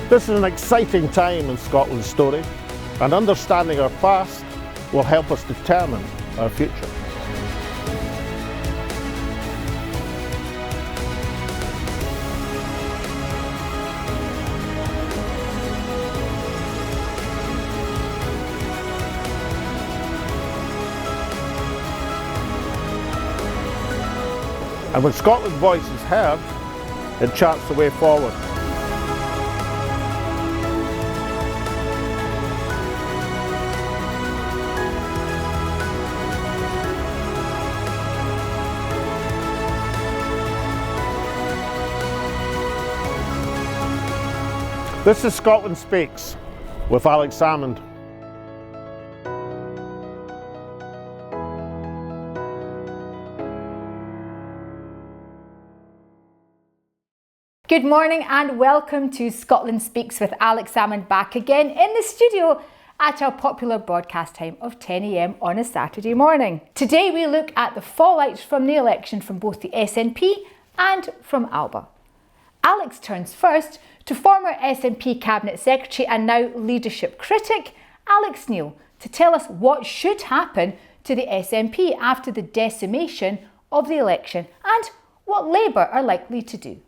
This is an exciting time in Scotland's story, and understanding our past will help us determine our future. And when Scotland's voice is heard, it charts the way forward. This is Scotland Speaks with Salmond. Good morning and welcome to Scotland Speaks with Salmond, back again in the studio at our popular broadcast time of 10 a.m. on a Saturday morning. Today we look at the fallouts from the election from both the SNP and from ALBA. Alex turns first to former SNP Cabinet Secretary and now leadership critic Alex Neale to tell us what should happen to the SNP after the decimation of the election and what Labour are likely to do.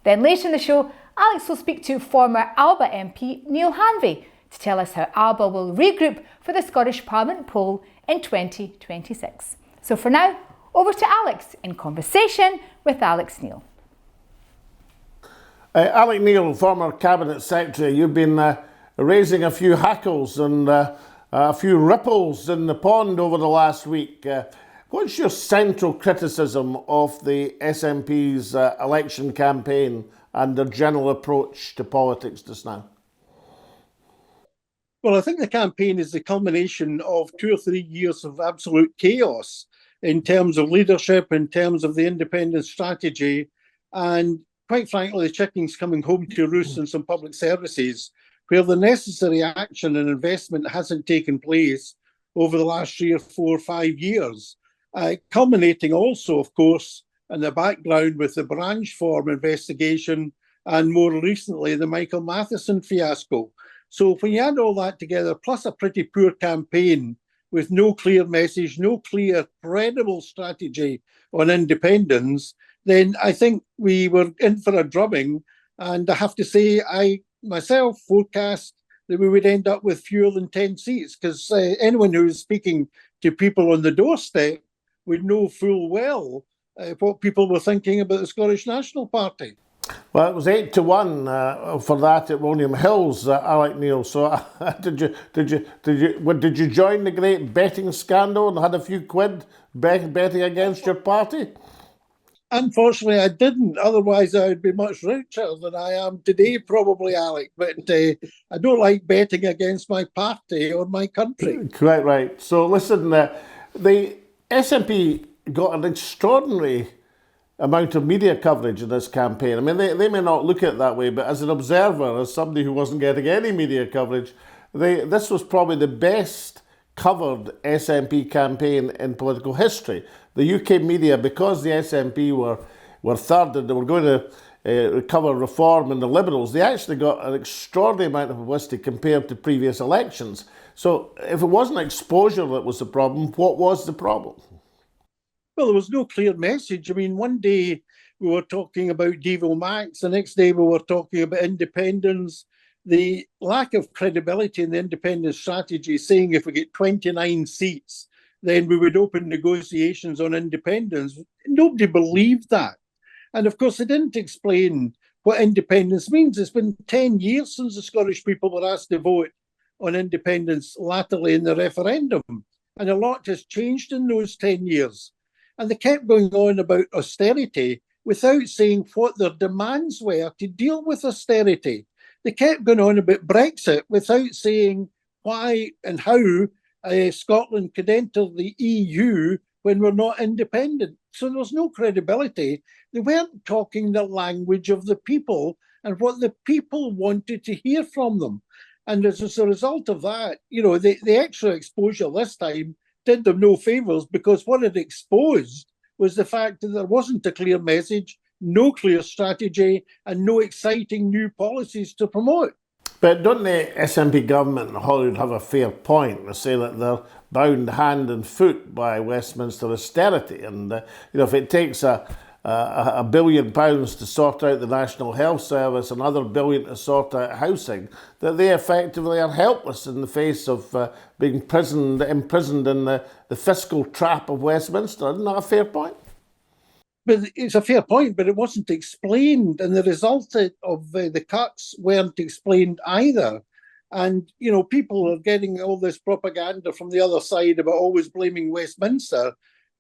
Then later in the show, Alex will speak to former ALBA MP Neale Hanvey to tell us how ALBA will regroup for the Scottish Parliament poll in 2026. So for now, over to Alex in conversation with Alex Neale. Alex Neale, former Cabinet Secretary, you've been raising a few hackles and a few ripples in the pond over the last week. What's your central criticism of the SNP's election campaign and their general approach to politics just now? Well, I think the campaign is the culmination of 2 or 3 years of absolute chaos in terms of leadership, in terms of the independent strategy, and quite frankly, the chickens coming home to roost in some public services where the necessary action and investment hasn't taken place over the last 3 or 4 or 5 years. Culminating also, of course, in the background with the branch form investigation and more recently the Michael Matheson fiasco. So when you add all that together, plus a pretty poor campaign with no clear message, no clear, credible strategy on independence, then I think we were in for a drubbing. And I have to say, I myself forecast that we would end up with fewer than 10 seats because anyone who's speaking to people on the doorstep would know full well what people were thinking about the Scottish National Party. Well, it was 8-1 for that at William Hill's, Alex Neale. So did you join the great betting scandal and had a few quid betting against your party? Unfortunately, I didn't. Otherwise, I would be much richer than I am today, probably, Alec. But I don't like betting against my party or my country. Quite right. So listen, the SNP got an extraordinary amount of media coverage in this campaign. I mean, they may not look at it that way, but as an observer, as somebody who wasn't getting any media coverage, this was probably the best covered SNP campaign in political history. The UK media, because the SNP were third and they were going to cover reform and the Liberals, they actually got an extraordinary amount of publicity compared to previous elections. So if it wasn't exposure that was the problem, what was the problem? Well, there was no clear message. I mean, one day we were talking about Devo Max, the next day we were talking about independence. The lack of credibility in the independent strategy, saying if we get 29 seats, then we would open negotiations on independence. Nobody believed that. And of course, they didn't explain what independence means. It's been 10 years since the Scottish people were asked to vote on independence latterly in the referendum. And a lot has changed in those 10 years. And they kept going on about austerity without saying what their demands were to deal with austerity. They kept going on about Brexit without saying why and how Scotland could enter the EU when we're not independent. So there was no credibility. They weren't talking the language of the people and what the people wanted to hear from them. And as a result of that, you know, the extra exposure this time did them no favours, because what it exposed was the fact that there wasn't a clear message, no clear strategy, and no exciting new policies to promote. But don't the SNP government and Hollywood have a fair point to say that they're bound hand and foot by Westminster austerity? And if it takes £1 billion to sort out the National Health Service, another billion to sort out housing, that they effectively are helpless in the face of being imprisoned in the fiscal trap of Westminster. Isn't that a fair point? But it's a fair point, but it wasn't explained, and the result of the cuts weren't explained either. And, people are getting all this propaganda from the other side about always blaming Westminster,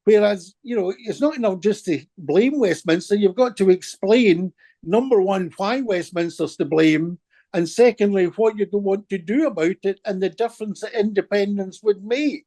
whereas, it's not enough just to blame Westminster. You've got to explain, number one, why Westminster's to blame, and secondly, what you want to do about it and the difference that independence would make.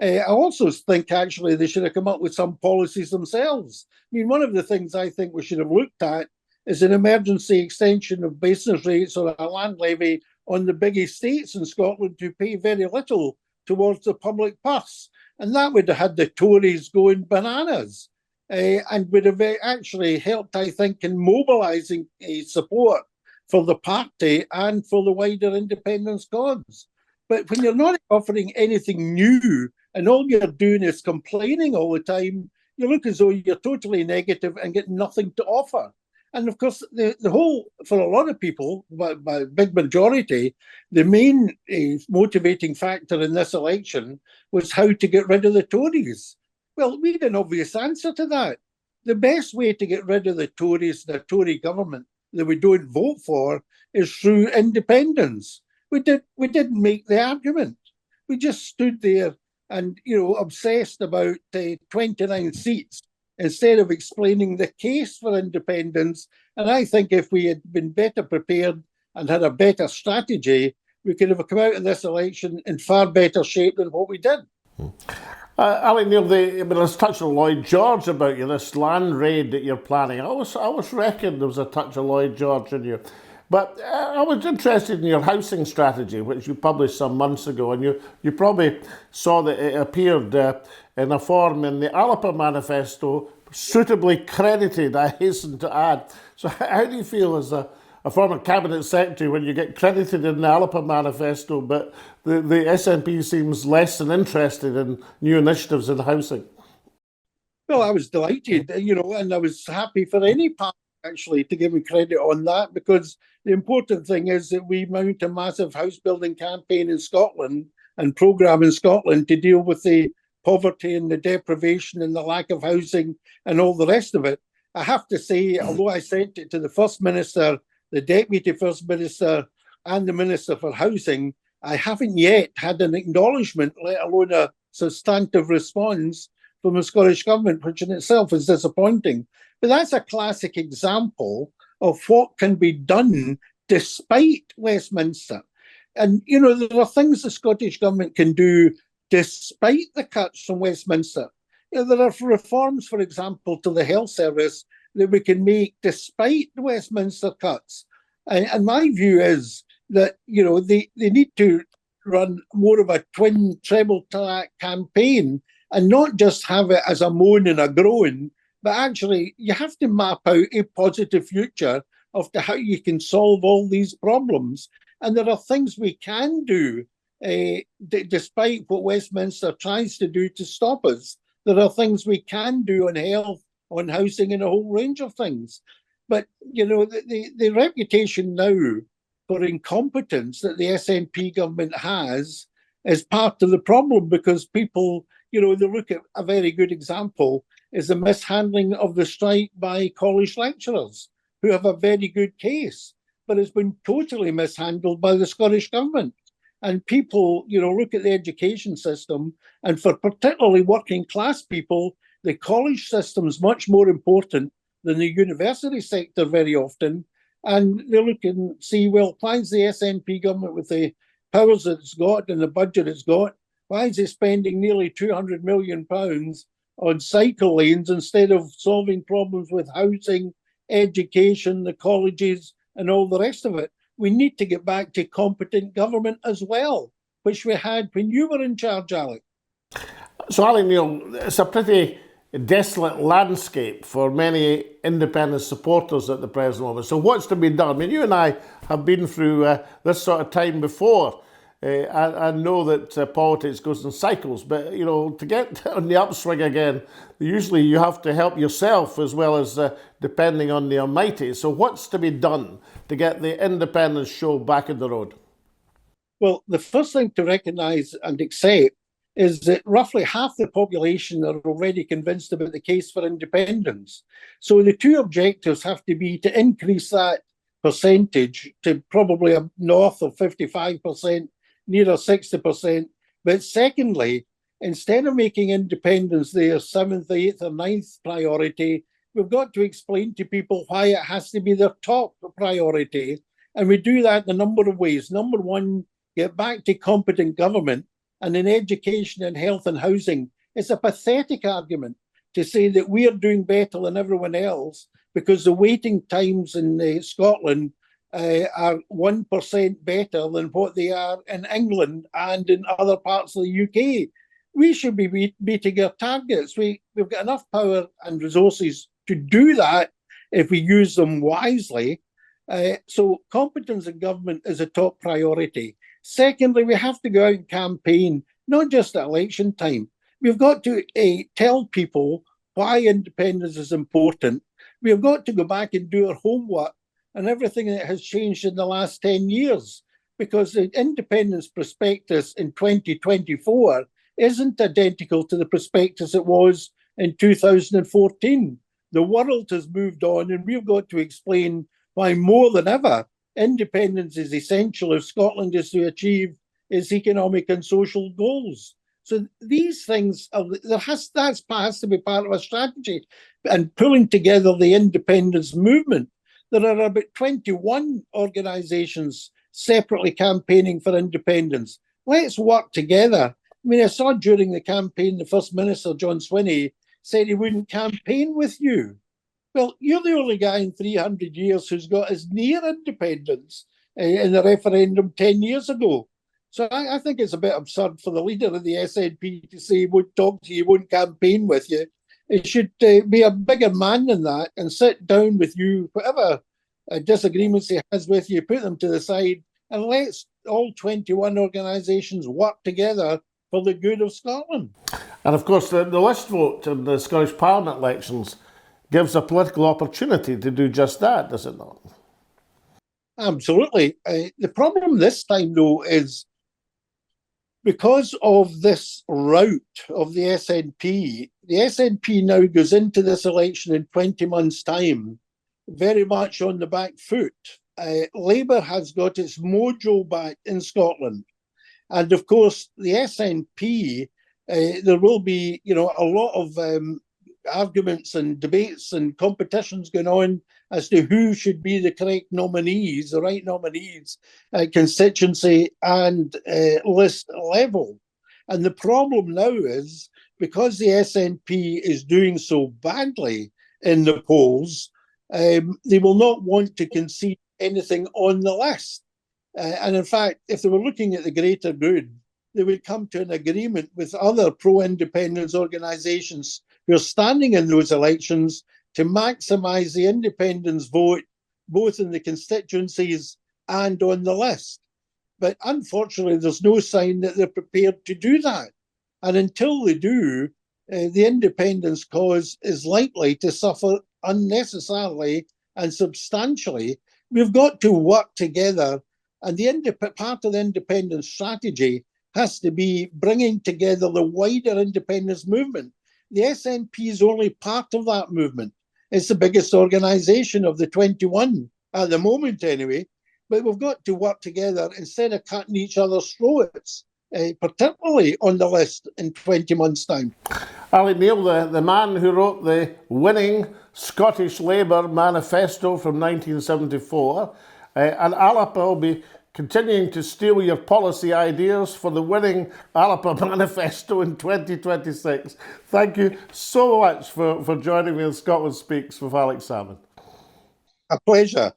I also think, actually, they should have come up with some policies themselves. I mean, one of the things I think we should have looked at is an emergency extension of business rates or a land levy on the big estates in Scotland who pay very little towards the public purse. And that would have had the Tories going bananas and would have actually helped, I think, in mobilising support for the party and for the wider independence cause. But when you're not offering anything new, and all you're doing is complaining all the time, you look as though you're totally negative and get nothing to offer. And of course, the whole, for a lot of people, by a big majority, the main motivating factor in this election was how to get rid of the Tories. Well, we had an obvious answer to that. The best way to get rid of the Tories, the Tory government that we don't vote for, is through independence. We didn't make the argument. We just stood there and, obsessed about 29 seats instead of explaining the case for independence. And I think if we had been better prepared and had a better strategy, we could have come out of this election in far better shape than what we did. Ali, Neale, let's touch on Lloyd George about you, this land raid that you're planning. I always reckoned there was a touch of Lloyd George in you. But I was interested in your housing strategy, which you published some months ago, and you probably saw that it appeared in a form in the ALBA manifesto, suitably credited, I hasten to add. So how do you feel as a former cabinet secretary when you get credited in the ALBA manifesto, but the SNP seems less than interested in new initiatives in housing? Well, I was delighted, and I was happy for any party actually to give me credit on that, because the important thing is that we mount a massive house building campaign in Scotland and programme in Scotland to deal with the poverty and the deprivation and the lack of housing and all the rest of it. I have to say, although I sent it to the First Minister, the Deputy First Minister and the Minister for Housing, I haven't yet had an acknowledgement, let alone a substantive response from the Scottish Government, which in itself is disappointing. But that's a classic example of what can be done despite Westminster. And, there are things the Scottish Government can do despite the cuts from Westminster. There are reforms, for example, to the health service that we can make despite the Westminster cuts. And my view is that, they need to run more of a twin treble track campaign and not just have it as a moan and a groan, but actually you have to map out a positive future of how you can solve all these problems. And there are things we can do, despite what Westminster tries to do to stop us. There are things we can do on health, on housing, and a whole range of things. But, the reputation now for incompetence that the SNP government has is part of the problem, because people, they look at a very good example is the mishandling of the strike by college lecturers who have a very good case, but it's been totally mishandled by the Scottish Government. And people, look at the education system, and for particularly working class people, the college system is much more important than the university sector very often. And they look and see, well, why is the SNP government, with the powers that it's got and the budget it's got, why is it spending nearly £200 million on cycle lanes instead of solving problems with housing, education, the colleges, and all the rest of it? We need to get back to competent government as well, which we had when you were in charge, Alec. So, Ali, Neale, it's a pretty desolate landscape for many independent supporters at the present moment. So what's to be done? I mean, you and I have been through this sort of time before. I know that politics goes in cycles, but you know, to get on the upswing again, usually you have to help yourself as well as depending on the Almighty. So what's to be done to get the independence show back on the road? Well, the first thing to recognise and accept is that roughly half the population are already convinced about the case for independence. So the two objectives have to be to increase that percentage to probably north of 55%, nearer 60%. But secondly, instead of making independence their seventh, eighth, or ninth priority, we've got to explain to people why it has to be their top priority. And we do that in a number of ways. Number one, get back to competent government. And in education and health and housing, it's a pathetic argument to say that we are doing better than everyone else because the waiting times in Scotland are 1% better than what they are in England and in other parts of the UK. We should be meeting our targets. We've got enough power and resources to do that if we use them wisely. So competence in government is a top priority. Secondly, we have to go out and campaign, not just at election time. We've got to tell people why independence is important. We've got to go back and do our homework and everything that has changed in the last 10 years, because the independence prospectus in 2024 isn't identical to the prospectus it was in 2014. The world has moved on, and we've got to explain why more than ever independence is essential if Scotland is to achieve its economic and social goals. So these things, that has to be part of a strategy. And pulling together the independence movement, there are about 21 organisations separately campaigning for independence. Let's work together. I mean, I saw during the campaign, the First Minister, John Swinney, said he wouldn't campaign with you. Well, you're the only guy in 300 years who's got as near independence in the referendum 10 years ago. So I think it's a bit absurd for the leader of the SNP to say he won't talk to you, won't campaign with you. He should be a bigger man than that and sit down with you, whatever disagreements he has with you, put them to the side, and let's all 21 organisations work together for the good of Scotland. And of course, the list vote in the Scottish Parliament elections gives a political opportunity to do just that, does it not? Absolutely. The problem this time, though, is because of this route of the SNP now goes into this election in 20 months' time very much on the back foot. Labour has got its mojo back in Scotland. And of course, the SNP, there will be, a lot of arguments and debates and competitions going on as to who should be the correct nominees, the right nominees at constituency and list level. And the problem now is, because the SNP is doing so badly in the polls, they will not want to concede anything on the list. And in fact, if they were looking at the greater good, they would come to an agreement with other pro-independence organisations who are standing in those elections to maximise the independence vote, both in the constituencies and on the list. But unfortunately, there's no sign that they're prepared to do that. And until they do, the independence cause is likely to suffer unnecessarily and substantially. We've got to work together, and part of the independence strategy has to be bringing together the wider independence movement. The SNP is only part of that movement. It's the biggest organisation of the 21 at the moment anyway, but we've got to work together instead of cutting each other's throats, particularly on the list in 20 months' time. Neale, the man who wrote the winning Scottish Labour manifesto from 1974, and ALBA will be continuing to steal your policy ideas for the winning ALBA manifesto in 2026. Thank you so much for joining me on Scotland Speaks with Alex Salmond. A pleasure.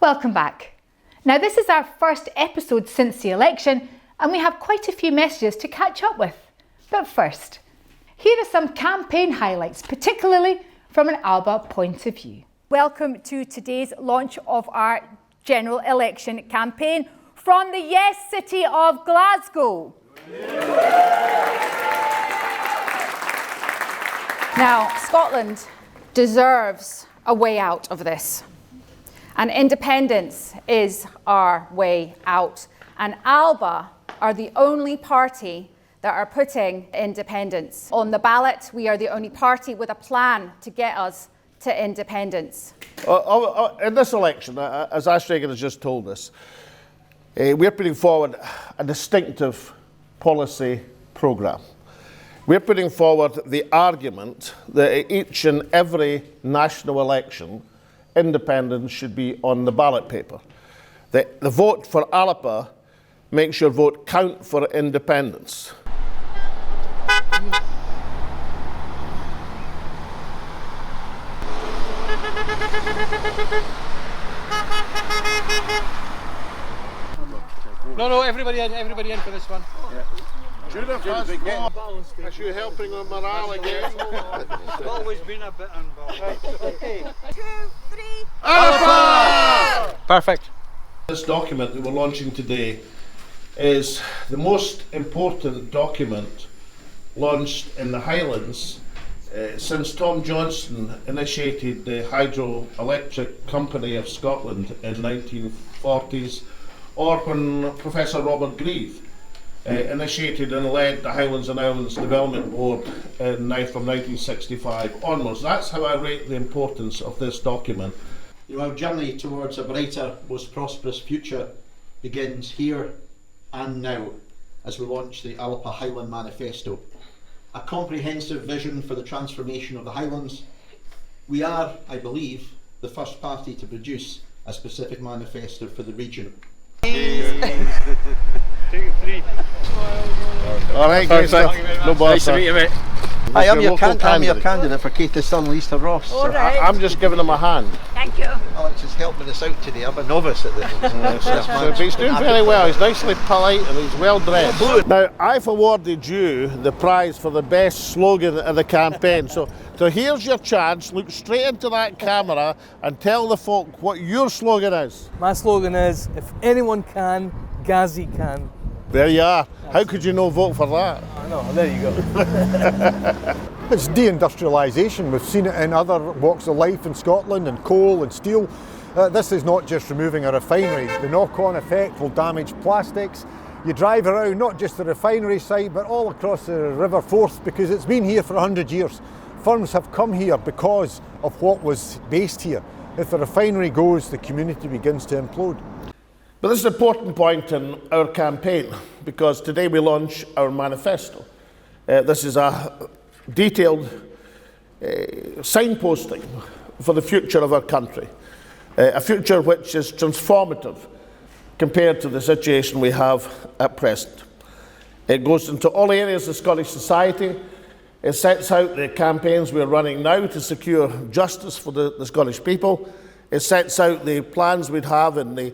Welcome back. Now, this is our first episode since the election, and we have quite a few messages to catch up with. But first, here are some campaign highlights, particularly from an ALBA point of view. Welcome to today's launch of our general election campaign from the Yes City of Glasgow. Now, Scotland deserves a way out of this. And independence is our way out. And ALBA are the only party that are putting independence on the ballot. We are the only party with a plan to get us to independence. In this election, as Ashregan has just told us, we're putting forward a distinctive policy programme. We're putting forward the argument that each and every national election, independence should be on the ballot paper. The vote for ALBA makes your vote count for independence. No, everybody in for this one. Yeah. Judith is you helping on morale again? It's always been a bit unbalanced. Okay. 2, 3. ALBA! Perfect. This document that we're launching today is the most important document launched in the Highlands since Tom Johnson initiated the Hydroelectric Company of Scotland in 1940s, or when Professor Robert Grieve initiated and led the Highlands and Islands Development Board from 1965 onwards. That's how I rate the importance of this document. Our journey towards a brighter, most prosperous future begins here and now as we launch the ALBA Highland Manifesto, a comprehensive vision for the transformation of the Highlands. We are, I believe, the first party to produce a specific manifesto for the region. 2, 3. All right, guys. No bother. Nice to meet you, mate. Hi, I'm your candidate. candidate for Keith Son Leicester Ross. All right. I'm just giving him a hand. Thank you. Alex is helping us out today. I'm a novice at this. So he's doing very well. He's nicely polite and he's well dressed. Now, I've awarded you the prize for the best slogan of the campaign. So here's your chance. Look straight into that camera and tell the folk what your slogan is. My slogan is, if anyone can, Ghazi can. There you are. How could you not vote for that? I know, there you go. It's deindustrialisation. We've seen it in other walks of life in Scotland, and coal and steel. This is not just removing a refinery. The knock-on effect will damage plastics. You drive around not just the refinery site but all across the River Forth, because it's been here for 100 years. Firms have come here because of what was based here. If the refinery goes, the community begins to implode. But this is an important point in our campaign, because today we launch our manifesto. This is a detailed signposting for the future of our country, a future which is transformative compared to the situation we have at present. It goes into all areas of Scottish society. It sets out the campaigns we're running now to secure justice for the Scottish people. It sets out the plans we'd have in the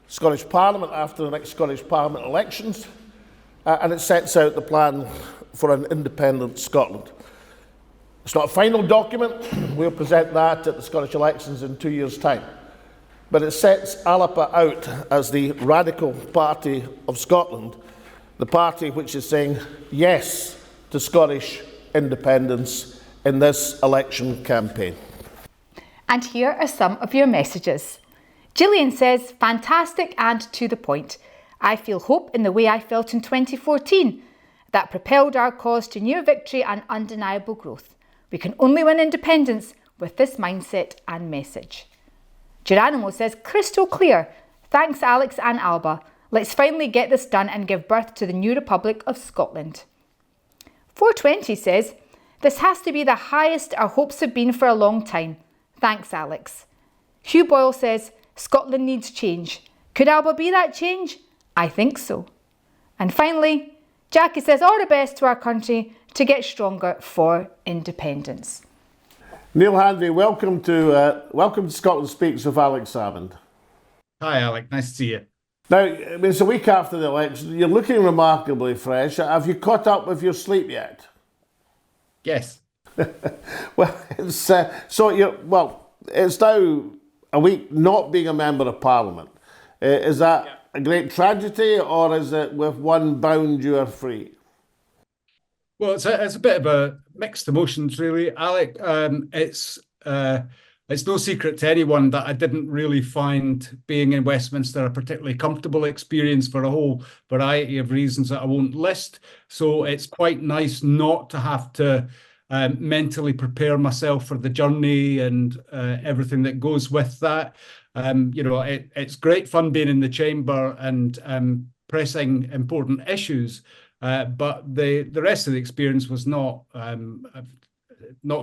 Scottish Parliament after the next Scottish Parliament elections, and it sets out the plan for an independent Scotland. It's not a final document. We'll present that at the Scottish elections in 2 years' time. But it sets ALBA out as the radical party of Scotland, the party which is saying yes to Scottish independence in this election campaign. And here are some of your messages. Gillian says, fantastic and to the point. I feel hope in the way I felt in 2014. That propelled our cause to near victory and undeniable growth. We can only win independence with this mindset and message. Geronimo says, crystal clear. Thanks Alex and ALBA. Let's finally get this done and give birth to the new Republic of Scotland. 420 says, this has to be the highest our hopes have been for a long time. Thanks Alex. Hugh Boyle says, Scotland needs change. Could ALBA be that change? I think so. And finally, Jackie says all the best to our country to get stronger for independence. Neale Hanvey, welcome to Scotland Speaks with Alex Salmond. Hi, Alec. Nice to see you. Now, I mean, it's a week after the election. You're looking remarkably fresh. Have you caught up with your sleep yet? Yes. Well, it's it's now a week not being a member of Parliament. Is that a great tragedy, or is it with one bound you are free? Well, it's a bit of a mixed emotions, really, Alec. It's no secret to anyone that I didn't really find being in Westminster a particularly comfortable experience for a whole variety of reasons that I won't list. So it's quite nice not to have to mentally prepare myself for the journey and everything that goes with that. It's great fun being in the chamber and pressing important issues. But the rest of the experience was not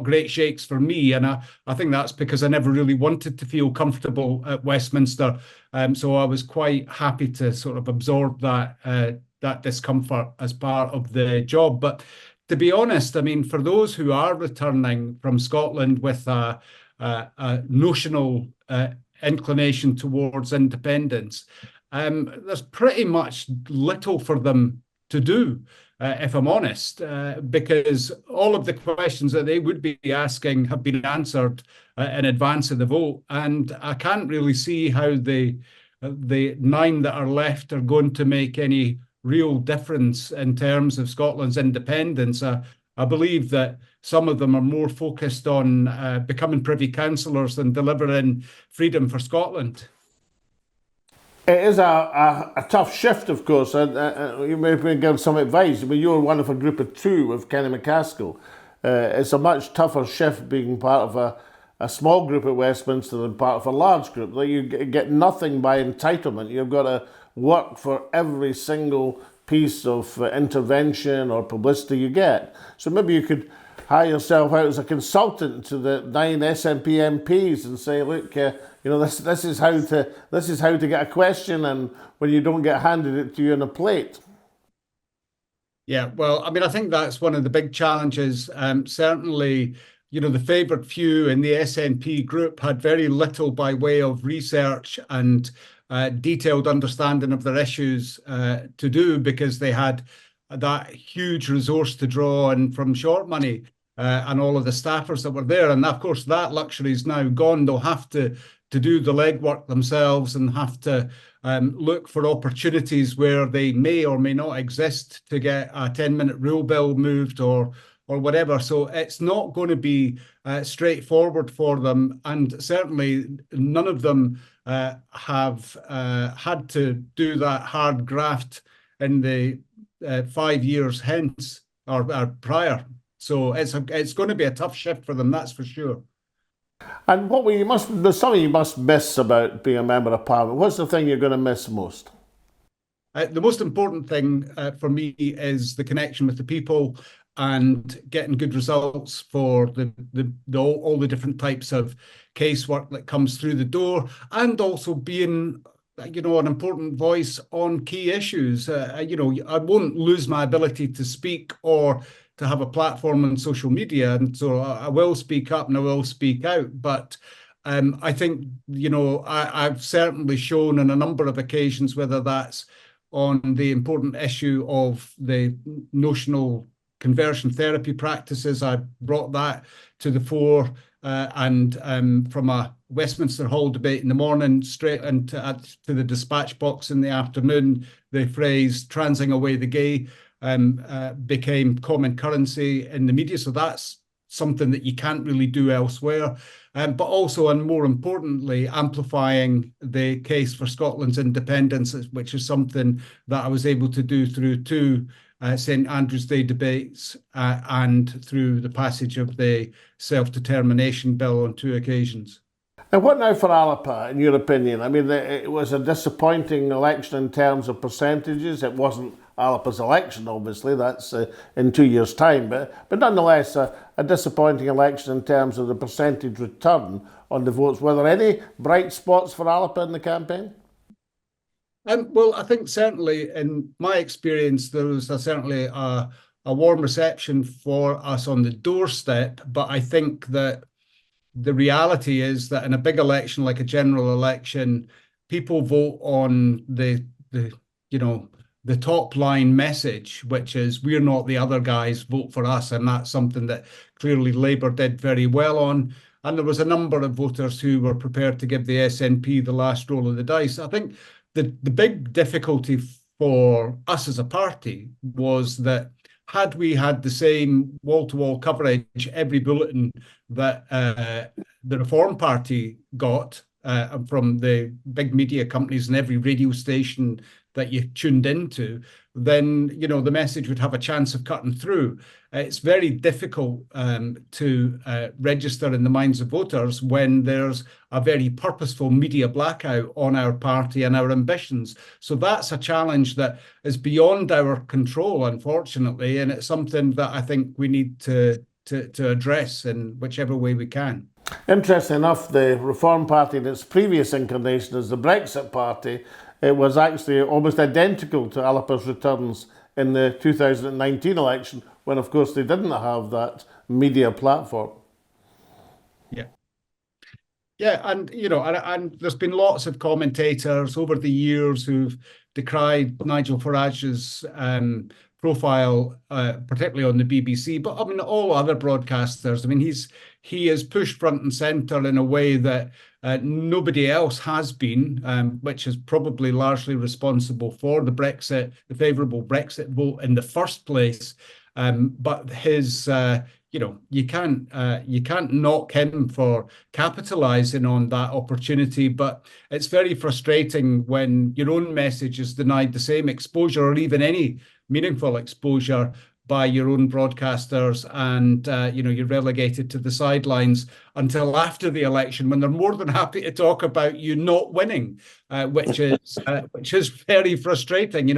great shakes for me, and I think that's because I never really wanted to feel comfortable at Westminster. So I was quite happy to sort of absorb that discomfort as part of the job. But to be honest, I mean, for those who are returning from Scotland with a notional inclination towards independence, there's pretty much little for them to do, if I'm honest, because all of the questions that they would be asking have been answered in advance of the vote. And I can't really see how the 9 that are left are going to make any real difference in terms of Scotland's independence. I believe that some of them are more focused on becoming Privy Councillors than delivering freedom for Scotland. It is a tough shift, of course, and you may give some advice. I mean, you're one of a group of 2 with Kenny McCaskill. It's a much tougher shift being part of a small group at Westminster than part of a large group. Like, you get nothing by entitlement. You've got to work for every single piece of intervention or publicity you get. So maybe you could hire yourself out as a consultant to the 9 SNP MPs and say, look, this is how to get a question, and when you don't get handed it to you on a plate. Yeah, well, I mean, I think that's one of the big challenges. Certainly, the favoured few in the SNP group had very little by way of research and detailed understanding of their issues to do, because they had that huge resource to draw on from short money and all of the staffers that were there. And of course, that luxury is now gone. They'll have to do the legwork themselves and have to look for opportunities where they may or may not exist to get a 10-minute rule bill moved or whatever. So it's not going to be straightforward for them. And certainly none of them have had to do that hard graft in the 5 years hence or prior. So it's going to be a tough shift for them, that's for sure. And there's something you must miss about being a member of Parliament. What's the thing you're going to miss most? The most important thing for me is the connection with the people and getting good results for all the different types of casework that comes through the door, and also being an important voice on key issues. I won't lose my ability to speak or to have a platform on social media, and so I will speak up and I will speak out. But I think I've certainly shown on a number of occasions, whether that's on the important issue of the notional conversion therapy practices, I brought that to the fore, and from a Westminster Hall debate in the morning straight into to the dispatch box in the afternoon, the phrase "transing away the gay" became common currency in the media. So that's something that you can't really do elsewhere. But also, and more importantly, amplifying the case for Scotland's independence, which is something that I was able to do through 2 St Andrews Day debates and through the passage of the Self-Determination Bill on 2 occasions. And what now for ALBA, in your opinion? I mean, it was a disappointing election in terms of percentages. It wasn't ALBA's election, obviously, that's in 2 years' time, but nonetheless a disappointing election in terms of the percentage return on the votes. Were there any bright spots for ALBA in the campaign? Well, I think certainly in my experience, there was certainly a warm reception for us on the doorstep, but I think that the reality is that in a big election like a general election, people vote on the the top line message, which is we're not the other guys, vote for us. And that's something that clearly Labour did very well on. And there was a number of voters who were prepared to give the SNP the last roll of the dice. I think the big difficulty for us as a party was that had we had the same wall-to-wall coverage, every bulletin that the Reform Party got from the big media companies and every radio station that you tuned into, then the message would have a chance of cutting through. It's very difficult to register in the minds of voters when there's a very purposeful media blackout on our party and our ambitions. So that's a challenge that is beyond our control, unfortunately, and it's something that I think we need to address in whichever way we can. Interesting enough, the Reform Party in its previous incarnation as the Brexit Party, it was actually almost identical to ALBA's returns in the 2019 election, when of course they didn't have that media platform. Yeah, and and there's been lots of commentators over the years who've decried Nigel Farage's profile, particularly on the BBC, but I mean all other broadcasters. I mean he is pushed front and centre in a way that nobody else has been, which is probably largely responsible for the favourable Brexit vote in the first place. But his, you can't knock him for capitalising on that opportunity. But it's very frustrating when your own message is denied the same exposure or even any meaningful exposure by your own broadcasters, and you're relegated to the sidelines until after the election, when they're more than happy to talk about you not winning, which is very frustrating.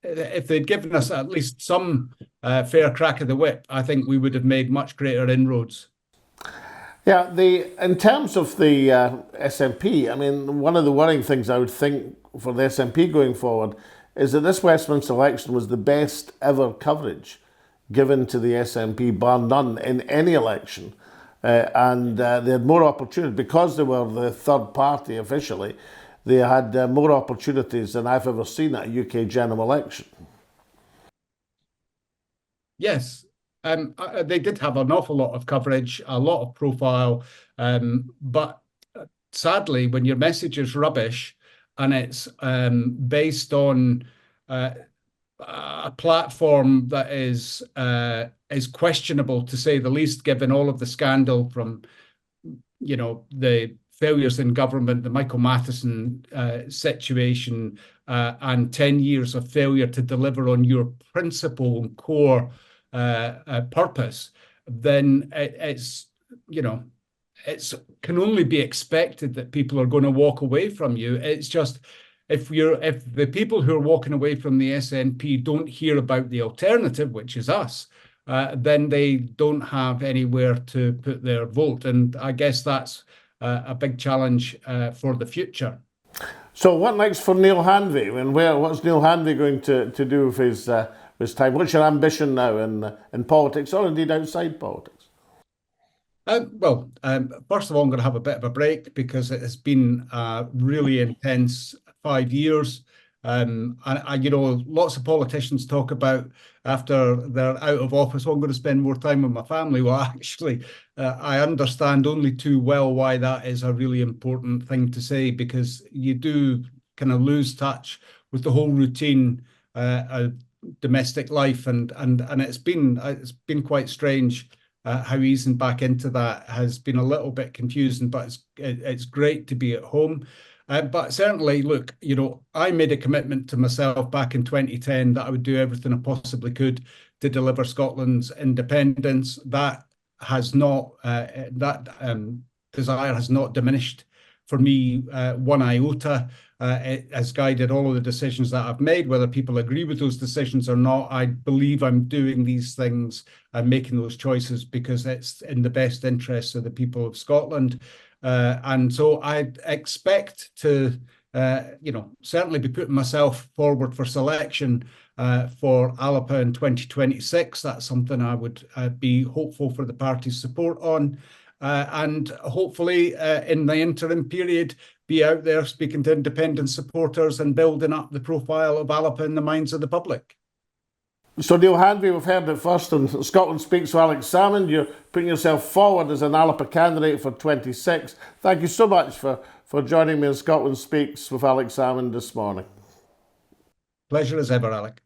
If they'd given us at least some fair crack of the whip, I think we would have made much greater inroads. Yeah, in terms of the SNP, I mean, one of the worrying things I would think for the SNP going forward is that this Westminster election was the best ever coverage given to the SNP, bar none, in any election. And they had more opportunities, because they were the third party officially, they had more opportunities than I've ever seen at a UK general election. Yes, they did have an awful lot of coverage, a lot of profile, but sadly, when your message is rubbish, and it's based on a platform that is questionable, to say the least, given all of the scandal from, the failures in government, the Michael Matheson situation, and 10 years of failure to deliver on your principal and core purpose, then it's can only be expected that people are going to walk away from you. It's just, if the people who are walking away from the SNP don't hear about the alternative, which is us, then they don't have anywhere to put their vote. And I guess that's a big challenge for the future. So what next for Neale Hanvey? And what's Neale Hanvey going to do with his time? What's your ambition now in politics, or indeed outside politics? First of all, I'm going to have a bit of a break because it has been a really intense 5 years. And lots of politicians talk about after they're out of office, I'm going to spend more time with my family. Well, actually, I understand only too well why that is a really important thing to say, because you do kind of lose touch with the whole routine of domestic life, and it's been quite strange. How easing back into that has been a little bit confusing, but it's great to be at home. But certainly, look, I made a commitment to myself back in 2010 that I would do everything I possibly could to deliver Scotland's independence. That has not, desire has not diminished for me one iota. It has guided all of the decisions that I've made, whether people agree with those decisions or not. I believe I'm doing these things and making those choices because it's in the best interests of the people of Scotland. And so I expect to, certainly be putting myself forward for selection for ALBA in 2026. That's something I would be hopeful for the party's support on. And hopefully in the interim period, be be out there speaking to independent supporters and building up the profile of ALBA in the minds of the public. So Neale Hanvey, we've heard it first, and Scotland Speaks with Alex Salmond. You're putting yourself forward as an ALBA candidate for 26. Thank you so much for joining me in Scotland Speaks with Alex Salmond this morning. Pleasure as ever, Alec.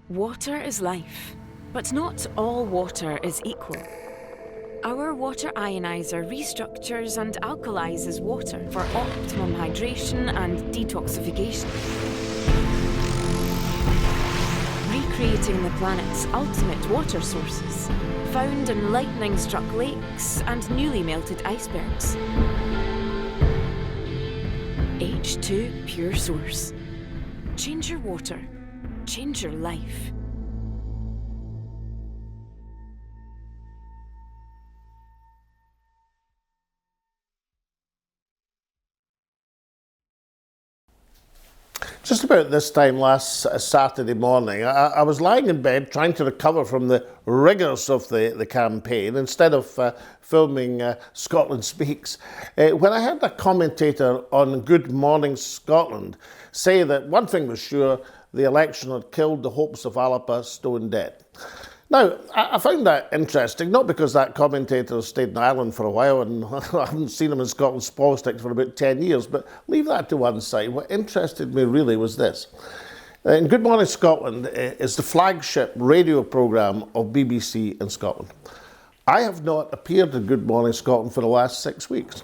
Water is life, but not all water is equal. Our water ionizer restructures and alkalizes water for optimum hydration and detoxification, recreating the planet's ultimate water sources, found in lightning-struck lakes and newly melted icebergs. H2 Pure Source. Change your water. Change your life. Just about this time last Saturday morning, I was lying in bed trying to recover from the rigours of the campaign instead of filming Scotland Speaks, when I heard a commentator on Good Morning Scotland say that one thing was sure: the election had killed the hopes of ALBA stone dead. Now, I found that interesting, not because that commentator stayed in Ireland for a while and I haven't seen him in Scotland's politics for about 10 years, but leave that to one side. What interested me really was this. And Good Morning Scotland is the flagship radio programme of BBC in Scotland. I have not appeared in Good Morning Scotland for the last 6 weeks,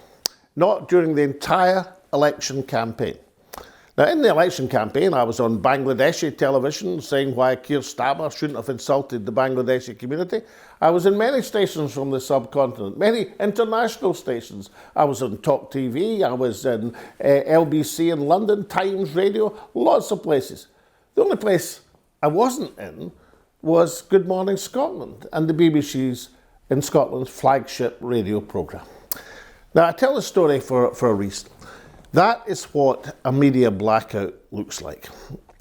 not during the entire election campaign. Now, in the election campaign, I was on Bangladeshi television saying why Keir Starmer shouldn't have insulted the Bangladeshi community. I was in many stations from the subcontinent, many international stations. I was on Talk TV, I was in LBC in London, Times Radio, lots of places. The only place I wasn't in was Good Morning Scotland and the BBC's in Scotland's flagship radio programme. Now, I tell the story for a reason. That is what a media blackout looks like.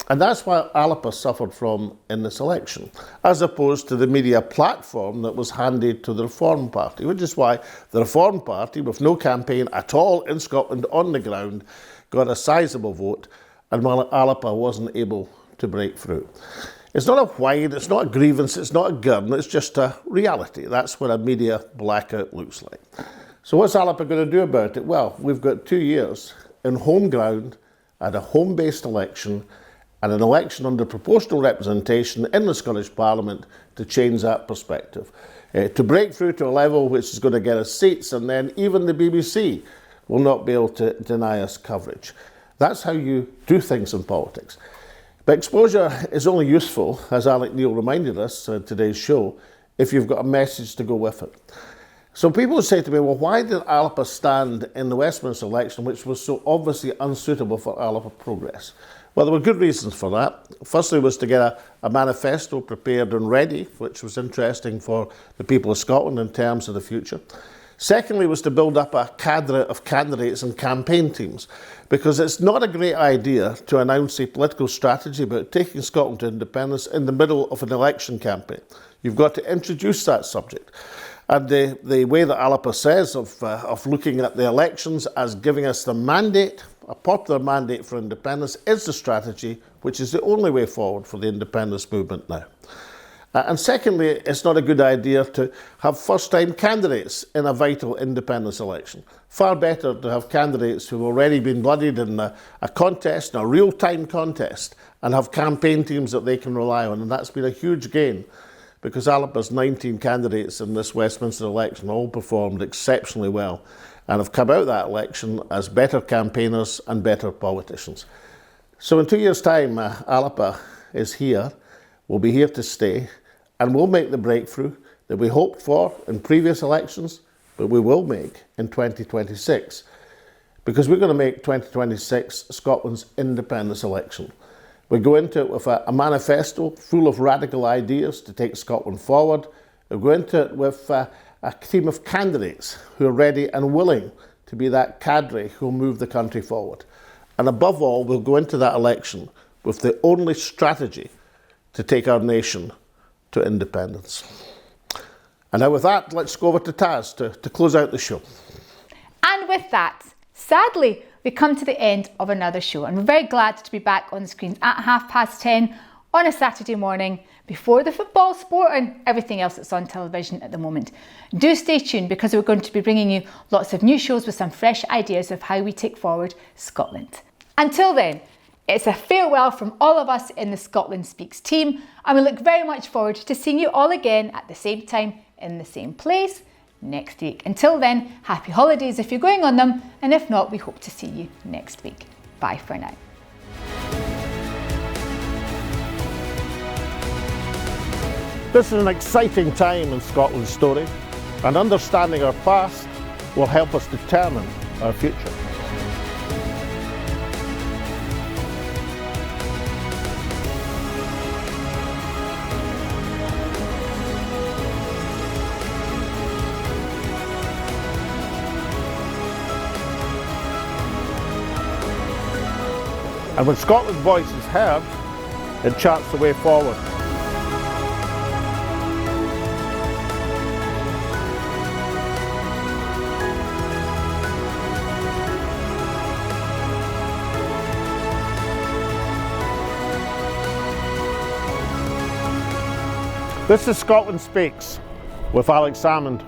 And that's what ALBA suffered from in this election, as opposed to the media platform that was handed to the Reform Party, which is why the Reform Party, with no campaign at all in Scotland on the ground, got a sizable vote, and while ALBA wasn't able to break through. It's not a whine, it's not a grievance, it's not a gurn, it's just a reality. That's what a media blackout looks like. So what's ALBA going to do about it? Well, we've got 2 years in home ground at a home-based election and an election under proportional representation in the Scottish Parliament to change that perspective. To break through to a level which is going to get us seats, and then even the BBC will not be able to deny us coverage. That's how you do things in politics. But exposure is only useful, as Neale reminded us in today's show, if you've got a message to go with it. So people would say to me, well, why did ALBA stand in the Westminster election, which was so obviously unsuitable for ALBA progress? Well, there were good reasons for that. Firstly was to get a manifesto prepared and ready, which was interesting for the people of Scotland in terms of the future. Secondly was to build up a cadre of candidates and campaign teams, because it's not a great idea to announce a political strategy about taking Scotland to independence in the middle of an election campaign. You've got to introduce that subject. And the way that ALBA says of looking at the elections as giving us the mandate, a popular mandate for independence, is the strategy which is the only way forward for the independence movement now. And secondly, it's not a good idea to have first-time candidates in a vital independence election. Far better to have candidates who've already been bloodied in a contest, in a real-time contest, and have campaign teams that they can rely on. And that's been a huge gain, because ALBA's 19 candidates in this Westminster election all performed exceptionally well and have come out of that election as better campaigners and better politicians. So in 2 years' time, ALBA is here, will be here to stay, and will make the breakthrough that we hoped for in previous elections, but we will make in 2026, because we're going to make 2026 Scotland's independence election. We go into it with a manifesto full of radical ideas to take Scotland forward. We go into it with a team of candidates who are ready and willing to be that cadre who will move the country forward. And above all, we'll go into that election with the only strategy to take our nation to independence. And now with that, let's go over to Taz to close out the show. And with that, sadly, we come to the end of another show, and we're very glad to be back on the screens at 10:30 on a Saturday morning before the football, sport and everything else that's on television at the moment. Do stay tuned, because we're going to be bringing you lots of new shows with some fresh ideas of how we take forward Scotland. Until then, it's a farewell from all of us in the Scotland Speaks team, and we look very much forward to seeing you all again at the same time in the same place next week. Until then, happy holidays if you're going on them, and if not, we hope to see you next week. Bye for now. This is an exciting time in Scotland's story, and understanding our past will help us determine our future. And when Scotland's voice is heard, it charts the way forward. This is Scotland Speaks with Salmond.